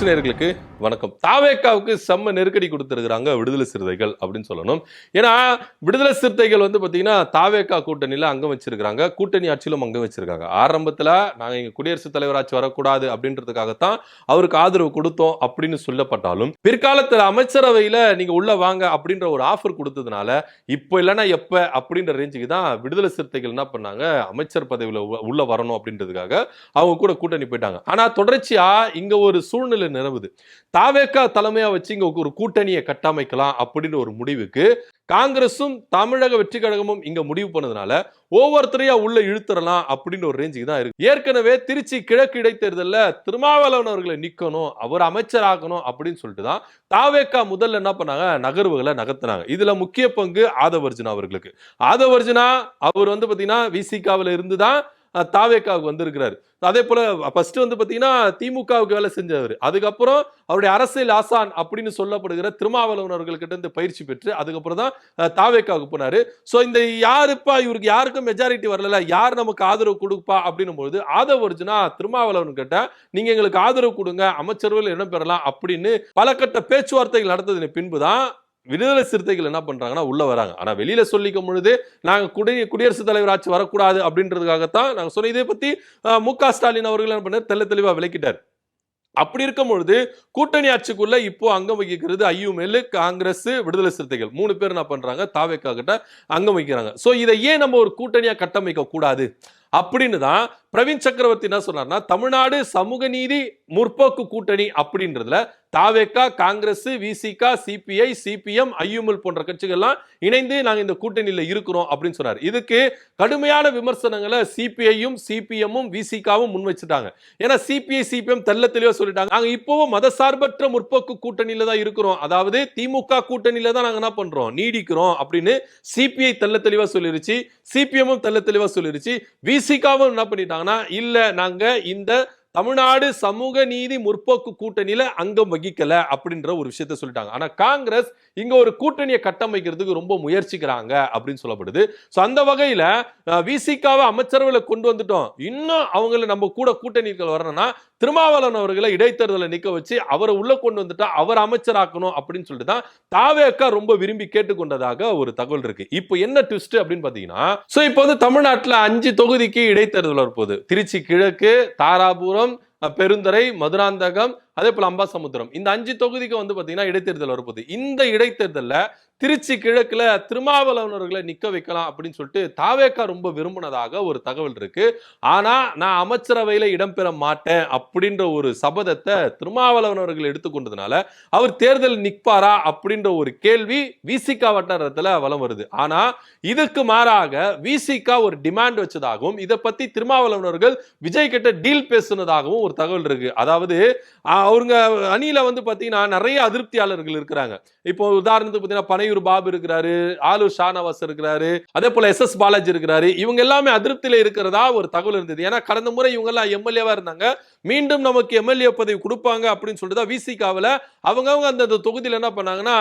நேயர்களுக்கு வணக்கம். தாவேகாவுக்கு செம்ம நெருக்கடி கொடுத்திருக்கிறாங்க விடுதலை சிறுத்தைகள் அப்படின்னு சொல்லணும். ஏன்னா விடுதலை சிறுத்தைகள் வந்து பாத்தீங்கன்னா தாவேகா கூட்டணியில அங்கம் வச்சிருக்காங்க, கூட்டணி ஆட்சியிலும் அங்கம் வச்சிருக்காங்க. ஆரம்பத்துல நாங்க இங்க குடியரசுத் தலைவர் ஆட்சி வரக்கூடாது அப்படின்றதுக்காகத்தான் அவருக்கு ஆதரவு கொடுத்தோம் அப்படின்னு சொல்லப்பட்டாலும், பிற்காலத்துல அமைச்சரவையில நீங்க உள்ள வாங்க அப்படின்ற ஒரு ஆஃபர் கொடுத்ததுனால இப்போ இல்லைன்னா எப்ப அப்படின்ற ரேஞ்சுக்கு தான் விடுதலை சிறுத்தைகள் என்ன பண்ணாங்க, அமைச்சர் பதவியில உள்ள வரணும் அப்படின்றதுக்காக அவங்க கூட கூட்டணி போயிட்டாங்க. ஆனா தொடர்ச்சியா இங்க ஒரு சூழ்நிலை நிலவுது. தாவேகா தலைமையா வச்சு இங்க ஒரு கூட்டணியை கட்டமைக்கலாம் அப்படின்னு ஒரு முடிவுக்கு காங்கிரசும் தமிழக வெற்றி கழகமும் இங்க முடிவு பண்ணதுனால ஒவ்வொருத்தரையா உள்ள இழுத்துறலாம் அப்படின்னு ஒரு ரேஞ்சுக்கு தான் இருக்கு. ஏற்கனவே திருச்சி கிழக்கு இடைத்தேர்தல்ல திருமாவளவன் அவர்களை நிக்கணும், அவர் அமைச்சர் ஆகணும் அப்படின்னு சொல்லிட்டு தான் தாவேகா முதல்ல என்ன பண்ணாங்க, நகர்வுகளை நகர்த்தினாங்க. இதுல முக்கிய பங்கு ஆதவர்ஜுனா அவர்களுக்கு. ஆதவர்ஜுனா அவர் வந்து பாத்தீங்கன்னா விசிகாவில இருந்துதான் தாவேகாவுக்கு வந்திருக்கிறாரு. அதே போல ஃபர்ஸ்ட் வந்து பாத்தீங்கன்னா திமுகவுக்கு வேலை செஞ்சவர், அதுக்கப்புறம் அவருடைய அரசியல் ஆசான் அப்படின்னு சொல்லப்படுகிற திருமாவளவன் அவர்கள்கிட்ட இருந்து பயிற்சி பெற்று அதுக்கப்புறம் தான் தாவேகாவுக்கு போனாரு. சோ இந்த யாருப்பா இவருக்கு யாருக்கும் மெஜாரிட்டி வரல, யார் நமக்கு ஆதரவு கொடுப்பா அப்படின்னும் போது ஆதவர்ஜுனா திருமாவளவன் கிட்ட நீங்க எங்களுக்கு ஆதரவு கொடுங்க, அமைச்சரவையில் இடம் பெறலாம் அப்படின்னு பல கட்ட பேச்சுவார்த்தைகள் நடந்ததின் பின்புதான் விடுதலை சிறுத்தைகள் என்ன பண்றாங்கன்னா உள்ள வராங்க. ஆனா வெளியில சொல்லிக்கும் பொழுது நாங்க குடியரசுத் தலைவர் ஆட்சி வரக்கூடாது அப்படின்றதுக்காகத்தான் நாங்க சொன்ன. இதை பத்தி மு.க. ஸ்டாலின் அவர்கள் என்ன பண்ணார், தெளிவா விளக்கிட்டார். அப்படி இருக்கும் பொழுது கூட்டணி ஆட்சிக்குள்ள இப்போ அங்கம் வகிக்கிறது ஐயுமெல், காங்கிரஸ், விடுதலை சிறுத்தைகள் 3 பேர் என்ன பண்றாங்க, தாவேகா கிட்ட அங்கம் வகிக்கிறாங்க. சோ இதை ஏன் நம்ம ஒரு கூட்டணியா கட்டமைக்க கூடாது அப்படின்னு தான் பிரவீன் சக்கரவர்த்தி என்ன சொன்னார்னா, தமிழ்நாடு சமூக நீதி முற்போக்கு கூட்டணி அப்படின்றதுல தாவேகா, காங்கிரஸ், விசிகா, சிபிஐ, சிபிஎம், ஐயுமெல் போன்ற கட்சிகள்லாம் இணைந்து நாங்க இந்த கூட்டணியில இருக்கிறோம் அப்படின்னு சொன்னார். இதுக்கு கடுமையான விமர்சனங்களை சிபிஐயும் சிபிஎம்மும் விசிகாவும் முன் வச்சுட்டாங்க. ஏன்னா சிபிஐ சிபிஎம் தெளிவா சொல்லிட்டாங்க, நாங்க இப்பவும் மதசார்பற்ற முற்போக்கு கூட்டணியில தான் இருக்கிறோம், அதாவது திமுக கூட்டணியில தான் நாங்க என்ன பண்றோம், நீடிக்கிறோம் அப்படின்னு சிபிஐ தெளிவா சொல்லிருச்சு, சிபிஎம்மும் தெளிவா சொல்லிருச்சு. விசிகாவும் என்ன பண்ணிட்டாங்கன்னா, இல்ல நாங்க இந்த தமிழ்நாடு சமூக நீதி முற்போக்கு கூட்டணியில அங்கம் வகிக்கல அப்படின்ற ஒரு விஷயத்தை சொல்லிட்டாங்க. ஆனா காங்கிரஸ் இங்க ஒரு கூட்டணியை கட்டமைக்கிறதுக்கு ரொம்ப முயற்சிக்கிறாங்க அப்படின்னு சொல்லப்படுது. சோ அந்த வகையில விசிகாவை அமைச்சரவையில கொண்டு வந்துட்டோம், இன்னும் அவங்களை நம்ம கூட கூட்டணிகள் வரணும்னா திருமாவளவன் அவர்களை இடைத்தேர்தலை நிக்க வச்சு அவரை உள்ள கொண்டு வந்துட்டா அவர் அமைச்சராக்கணும் அப்படின்னு சொல்லிட்டு தான் தாவேகா ரொம்ப விரும்பி கேட்டுக்கொண்டதாக ஒரு தகவல் இருக்கு. இப்போ என்ன ட்விஸ்ட் அப்படின்னு பாத்தீங்கன்னா, சோ இப்போ வந்து தமிழ்நாட்டுல 5 தொகுதிக்கு இடைத்தேர்தல் வரப்போகுது. திருச்சி கிழக்கு, தாராபுரம், பெருந்துறை, மதுராந்தகம், அதே போல அம்பாசமுத்திரம், இந்த 5 தொகுதிக்கு வந்து பாத்தீங்கன்னா இடைத்தேர்தல் வரப்போகுது. இந்த இடைத்தேர்தல்ல திருச்சி கிழக்குல திருமாவளவனர்களை நிக்க வைக்கலாம் அப்படின்னு சொல்லிட்டு தாவேகா ரொம்ப விரும்பினதாக ஒரு தகவல் இருக்கு. ஆனா நான் அமைச்சரவையில இடம்பெற மாட்டேன் அப்படின்ற ஒரு சபதத்தை திருமாவளவனர்கள் எடுத்துக்கொண்டதுனால அவர் தேர்தல் நிற்பாரா அப்படின்ற ஒரு கேள்வி விசிகா வட்டாரத்துல வலம் வருது. ஆனா இதுக்கு மாறாக விசிகா ஒரு டிமாண்ட் வச்சதாகவும் இதை பத்தி திருமாவளவனர்கள் விஜய் கிட்ட டீல் பேசுனதாகவும் ஒரு தகவல் இருக்கு. அதாவது அவங்க அணியில வந்து பாத்தீங்கன்னா நிறைய அதிருப்தியாளர்கள் இருக்கிறாங்க. இப்போ உதாரணத்துக்கு பாத்தீங்கன்னா பனையூர் பாபு இருக்கிறாரு, ஆலூர் ஷானவாஸ் இருக்கிறாரு, அதே போல எஸ் பாலாஜி இருக்கிறாரு. இவங்க எல்லாமே அதிருப்தியில இருக்கிறதா ஒரு தகவல் இருந்தது. ஏன்னா கடந்த முறை இவங்க எல்லாம் எம்எல்ஏவா இருந்தாங்க, மீண்டும் நமக்கு எம்எல்ஏ பதவி கொடுப்பாங்க அப்படின்னு சொல்லிட்டு விசிகாவில அவங்க அந்த தொகுதியில் என்ன பண்ணாங்கன்னா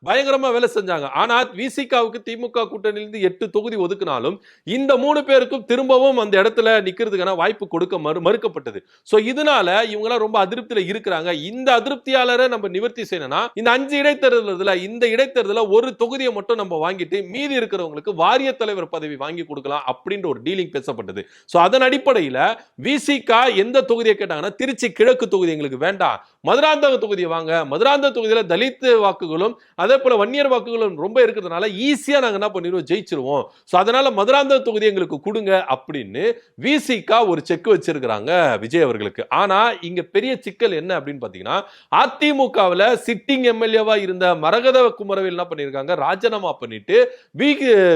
பயங்கரமா வேலை செஞ்சாங்க. ஆனா விசிகாவுக்கு திமுக கூட்டணியிலிருந்து 8 தொகுதி ஒதுக்கினாலும் இந்த 3 பேருக்கும் திரும்பவும் அந்த இடத்துல நிக்கிறதுக்கான வாய்ப்பு கொடுக்க மறுக்கப்பட்டது. சோ இதனால இவங்க எல்லாம் ரொம்ப அதிருப்தியில இருக்கிறாங்க. இந்த அதிருப்தியாளரை நம்ம நிவர்த்தி செய்யணும்னா இந்த 5 இடைத்தேர்தல்ல இந்த இடைத்தேர்தல ஒரு தொகுதியை மட்டும் நம்ம வாங்கிட்டு மீதி இருக்கிறவங்களுக்கு வாரிய தலைவர் பதவி வாங்கி கொடுக்கலாம் அப்படின்ற ஒரு டீலிங் பேசப்பட்டது. சோ அதன் அடிப்படையில விசிகா எந்த தொகுதியை கேட்டாங்கன்னா, திருச்சி கிழக்கு தொகுதி எங்களுக்கு வேண்டாம், மதுராந்தக தொகுதியை வாங்க, மதுராந்தக தொகுதியில தலித் வாக்குகளும் அதே போல வன்னியர் வாக்குகளும் ரொம்ப இருக்கிறதுனால ஈஸியா நாங்க என்ன பண்ணிடுவோம், ஜெயிச்சிருவோம், சோ அதனால மதுராந்தக தொகுதி எங்களுக்கு கொடுங்க அப்படின்னு விசிகா ஒரு செக் வச்சிருக்காங்க விஜய் அவர்களுக்கு. ஆனா இங்க பெரிய சிக்கல் என்ன அப்படின்னு பாத்தீங்கன்னா, அதிமுகவுல சிட்டிங் எம்எல்ஏவா இருந்த மரகத குமரவேல் என்ன பண்ணிருக்காங்க, ராஜினாமா பண்ணிட்டு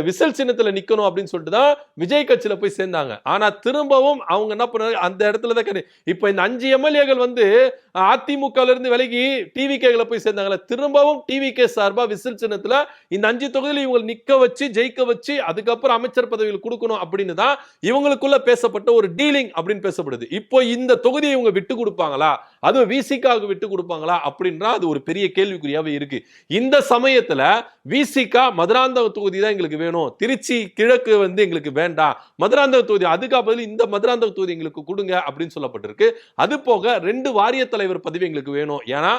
விசல் சின்னத்துல நிக்கணும் அப்படின்னு சொல்லிட்டு தான் விஜய் கட்சியில போய் சேர்ந்தாங்க. ஆனா திரும்பவும் அவங்க என்ன பண்ணாங்க, அந்த இடத்துல தான் இப்ப இந்த 5 எம்எல்ஏக்கள் வந்து அதிமுகல இருந்து விலகி டிவிகேல போய் சேர்ந்தாங்கல, திரும்பவும் டிவிகே சார்பா விசில் சின்னத்துல இந்த 5 தொகுதியில இவங்க நிக்க வச்சு ஜெயிக்க வச்சு அதுக்கப்புறம் அமைச்சர் பதவிகள் கொடுக்கணும் அப்படின்னு தான் இவங்களுக்குள்ள பேசப்பட்ட ஒரு டீலிங் அப்படின்னு பேசப்படுது. இப்போ இந்த தொகுதியை இவங்க விட்டு கொடுப்பாங்களா, அதுவும் விசிகாவுக்கு விட்டு கொடுப்பாங்களா அப்படின்றா அது ஒரு பெரிய கேள்விக்குறியாவே இருக்கு. இந்த சமயத்துல விசிகா மதுராந்தக தொகுதி தான் எங்களுக்கு வேணும், திருச்சி கிழக்கு வந்து எங்களுக்கு வேண்டாம், மதுராந்தக தொகுதி அதுக்கு பதில் இந்த மதுராந்தக தொகுதி எங்களுக்கு கொடுங்க அப்படின்னு சொல்லப்பட்டிருக்கு. அது போக 2 வாரிய தலைவர் பதவி எங்களுக்கு வேணும். ஏன்னா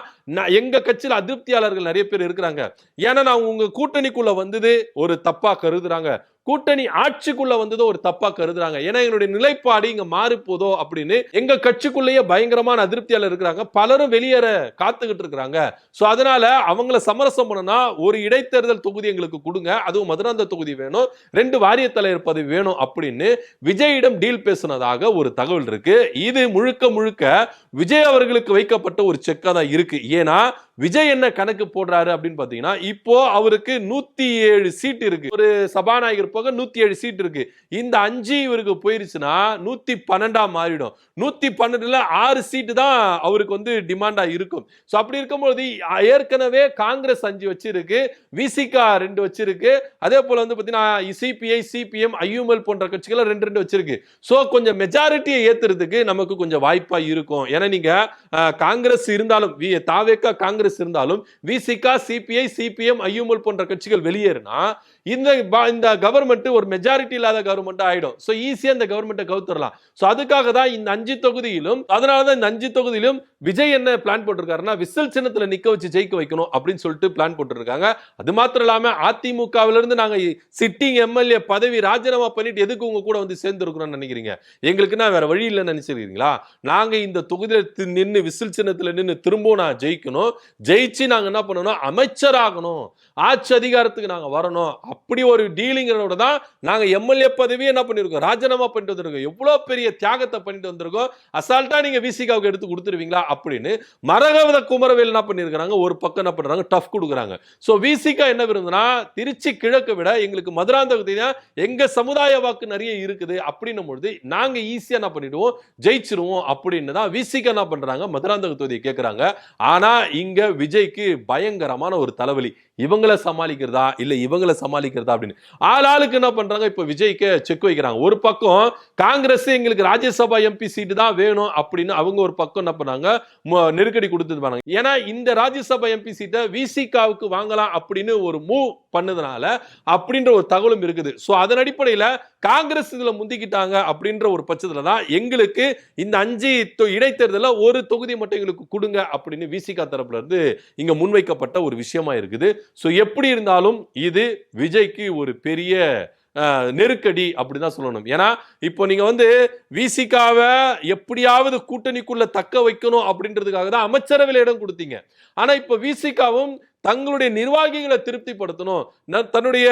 எங்க கட்சியில அதிருப்தியாளர்கள் நிறைய பேர் இருக்கிறாங்க. ஏன்னா நான் உங்க கூட்டணிக்குள்ள வந்தது ஒரு தப்பா கருதுறாங்க, கூட்டணி ஆட்சிக்குள்ள வந்ததோ ஒரு தப்பா கருதுறாங்க. ஏன்னா எங்களுடைய நிலைப்பாடு இங்க மாறி போதோ அப்படின்னு எங்க கட்சிக்குள்ளேயே பயங்கரமான அதிருப்தியாளர் இருக்கிறாங்க. பலரும் வெளியேற காத்துக்கிட்டு இருக்கிறாங்க. சோ அதனால அவங்கள சமரசம் பண்ணனா ஒரு இடைத்தேர்தல் தொகுதி எங்களுக்கு கொடுங்க, அதுவும் மதுராந்தக தொகுதி வேணும், 2 வாரிய தலைவர் பதவி வேணும் அப்படின்னு விஜயிடம் டீல் பேசுனதாக ஒரு தகவல் இருக்கு. இது முழுக்க முழுக்க விஜய் அவர்களுக்கு வைக்கப்பட்ட ஒரு செக்கா தான் இருக்கு. ஏன்னா விஜய் என்ன கணக்கு போடுறாரு அப்படின்னு பாத்தீங்கன்னா, இப்போ அவருக்கு 107 சீட் இருக்கு, ஒரு சபாநாயகர் போக 107 சீட் இருக்கு. இந்த 5 இவருக்கு போயிருச்சுன்னா 112 மாறிடும். 112ல 6 சீட் தான் அவருக்கு வந்து டிமாண்டா இருக்கும். சோ அப்படி இருக்கும்போது ஏற்கனவே காங்கிரஸ் 5 வச்சிருக்கு, விசிகா 2 வச்சிருக்கு, அதே போல வந்து பாத்தீங்கன்னா சிபிஐ, சிபிஎம், ஐயுஎல் போன்ற கட்சிகள் 2 வச்சிருக்கு. சோ கொஞ்சம் மெஜாரிட்டியை ஏத்துறதுக்கு நமக்கு கொஞ்சம் வாய்ப்பா இருக்கும். ஏன்னா நீங்க காங்கிரஸ் இருந்தாலும், தாவேகா காங்கிரஸ் இருந்தாலும், விசிகா, சிபிஐ, சிபிஎம், ஐயுஎல் போன்ற கட்சிகள் வெளியேறினா இந்த கவர்மெண்ட் ஒரு மெஜாரிட்டி இல்லாத கவர்மெண்ட் ஆயிடும். சோ ஈஸியா இந்த கவர்மெண்ட்டை கவுத்தரலாம். சோ அதுக்காக தான் இந்த 5 தொகுதியிலும், அதனால தான் இந்த 5 தொகுதியிலும் விஜய் என்ன பிளான் போட்டிருக்காருன்னா விசில் சின்னத்துல நிக்க வச்சு ஜெயிக்க வைக்கணும் அப்படின்னு சொல்லிட்டு பிளான் போட்டிருக்காங்க. அது மாத்திரம் இல்லாம அதிமுகவில இருந்து நாங்க சிட்டிங் எம்எல்ஏ பதவி ராஜினாமா பண்ணிட்டு எதுக்கு உங்க கூட வந்து சேர்ந்து இருக்கணும்னு நினைக்கிறீங்க? எங்களுக்குன்னா வேற வழி இல்லைன்னு நினைச்சிருக்கீங்களா? நாங்க இந்த தொகுதியில நின்று விசில் சின்னத்துல நின்று திரும்பவும் நான் ஜெயிக்கணும், ஜெயிச்சு நாங்க என்ன பண்ணணும், அமைச்சராகணும், ஆட்சி அதிகாரத்துக்கு நாங்க வரணும். அப்படி ஒரு டீலிங்கோட தான் நாங்க எம்எல்ஏ பதவியை என்ன பண்ணிருக்கோம், ராஜினாமா பண்ணிட்டு வந்திருக்கோம். எவ்வளவு பெரிய தியாகத்தை பண்ணிட்டு வந்திருக்கோம். அசால்ட்டா நீங்க விசிகாவுக்கு எடுத்து கொடுத்துருவீங்களா அப்படின்னு மரகத குமரவேல் என்ன பண்ணிருக்காங்க, ஒரு பக்கம் என்ன பண்றாங்க, டஃப் கொடுக்குறாங்க. சோ விசிகா என்ன விரும்புனா திருச்சி கிழக்கு விட எங்களுக்கு மதுராந்தக தொகுதி தான் எங்க சமுதாய வாக்கு நிறைய இருக்குது அப்படின்னும் பொழுது நாங்க ஈஸியா என்ன பண்ணிடுவோம், ஜெயிச்சிருவோம் அப்படின்னு தான் விசிகா என்ன பண்றாங்க, மதுராந்தக தொகுதியை கேட்கறாங்க. ஆனா இங்க விஜய்க்கு பயங்கரமான ஒரு தலைவலி. இவங்களை சமாளிக்கிறதா இல்ல இவங்களை சமாளிக்கிறதா அப்படின்னு ஆளாளுக்கு என்ன பண்றாங்க, இப்ப விஜய்க்கு செக் வைக்கிறாங்க. ஒரு பக்கம் காங்கிரஸ் எங்களுக்கு ராஜ்யசபா எம்பி சீட்டு தான் வேணும் அப்படின்னு அவங்க ஒரு பக்கம் என்ன பண்ணாங்க, நெருக்கடி கொடுத்துருப்பாங்க. ஏன்னா இந்த ராஜ்யசபா எம்பி சீட்டை விசிகாவுக்கு வாங்கலாம் அப்படின்னு ஒரு மூவ் பண்ணதுனால அப்படின்ற ஒரு தகவலும் இருக்குது. சோ அதன் அடிப்படையில காங்கிரஸ் இதுல முந்திக்கிட்டாங்க அப்படின்ற ஒரு பட்சத்துல தான் எங்களுக்கு இந்த 5 இடைத்தேர்தல ஒரு தொகுதி மட்டும் எங்களுக்கு கொடுங்க அப்படின்னு விசிகா தரப்புல இருந்து இங்க முன்வைக்கப்பட்ட ஒரு விஷயமா இருக்குது. சோ எப்படி இருந்தாலும் இது விஜய்க்கு ஒரு பெரிய நெருக்கடி அப்படிதான் சொல்லணும். ஏன்னா இப்போ நீங்க வந்து விசிகாவை எப்படியாவது கூட்டணிக்குள்ள தக்க வைக்கணும் அப்படின்றதுக்காக தான் அமைச்சரவையில் இடம் கொடுத்தீங்க. ஆனா இப்ப விசிகாவும் தங்களுடைய நிர்வாகிகளை திருப்திப்படுத்தணும், தன்னுடைய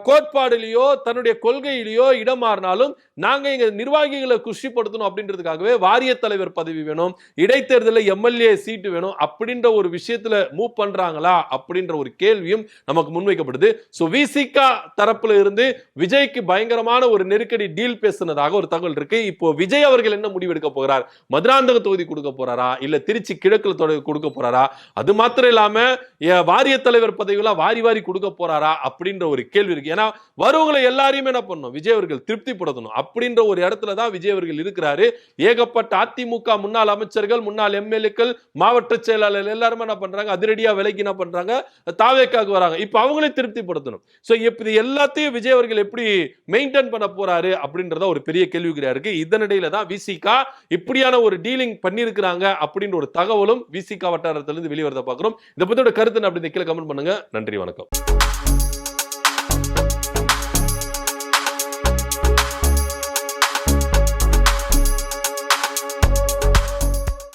கோட்பாடுலையோ தன்னுடைய கொள்கையிலேயோ இடம் மாறினாலும் நாங்க எங்க நிர்வாகிகளை குஷிப்படுத்தணும் அப்படின்றதுக்காகவே வாரிய தலைவர் பதவி வேணும், இடைத்தேர்தலில் எம்எல்ஏ சீட்டு வேணும் அப்படின்ற ஒரு விஷயத்துல மூவ் பண்றாங்களா அப்படின்ற ஒரு கேள்வியும் நமக்கு முன்வைக்கப்படுது. சோ விசிகா தரப்புல இருந்து விஜய்க்கு பயங்கரமான ஒரு நெருக்கடி டீல் பேசுனதாக ஒரு தகவல் இருக்கு. இப்போ விஜய் அவர்கள் என்ன முடிவெடுக்க போகிறார், மதுராந்தக தொகுதி கொடுக்க போறாரா இல்ல திருச்சி கிழக்குல கொடுக்க போறாரா, அது மாத்திரம் இல்லாம வாரிய தலைவர் பதவியெல்லாம் வாரி வாரி கொடுக்க போறாரா அப்படின்ற ஒரு கேள்வி இருக்கு. ஏன்னா வருவங்களை எல்லாரையுமே என்ன பண்ணணும், விஜய் அவர்கள் திருப்திப்படுத்தணும் அப்படின்ற ஒரு இடத்துல தான் விஜய் அவர்கள் இருக்கிறாரு. ஏகப்பட்ட அதிமுக முன்னாள் அமைச்சர்கள், முன்னாள் எம்எல்ஏக்கள், மாவட்ட செயலாளர் எல்லாருமே என்ன பண்றாங்க, அதிரடியா விலைக்கு என்ன பண்றாங்க, தாவேக்காக்கு வராங்க. இப்ப அவங்களே திருப்திப்படுத்தணும். சோ இப்படி எல்லாத்தையும் விஜய் அவர்கள் எப்படி மெயின்டைன் பண்ண போறாரு அப்படின்றத ஒரு பெரிய கேள்விக்குறியா இருக்கு. இதனிடையில தான் விசிகா இப்படியான ஒரு டீலிங் பண்ணிருக்கிறாங்க அப்படின்ற ஒரு தகவலும் விசிகா வட்டாரத்திலிருந்து வெளிவரத பார்க்கிறோம். இதை பத்தியோட கருத்து அப்படி கீழே கமெண்ட் பண்ணுங்க. நன்றி, வணக்கம்.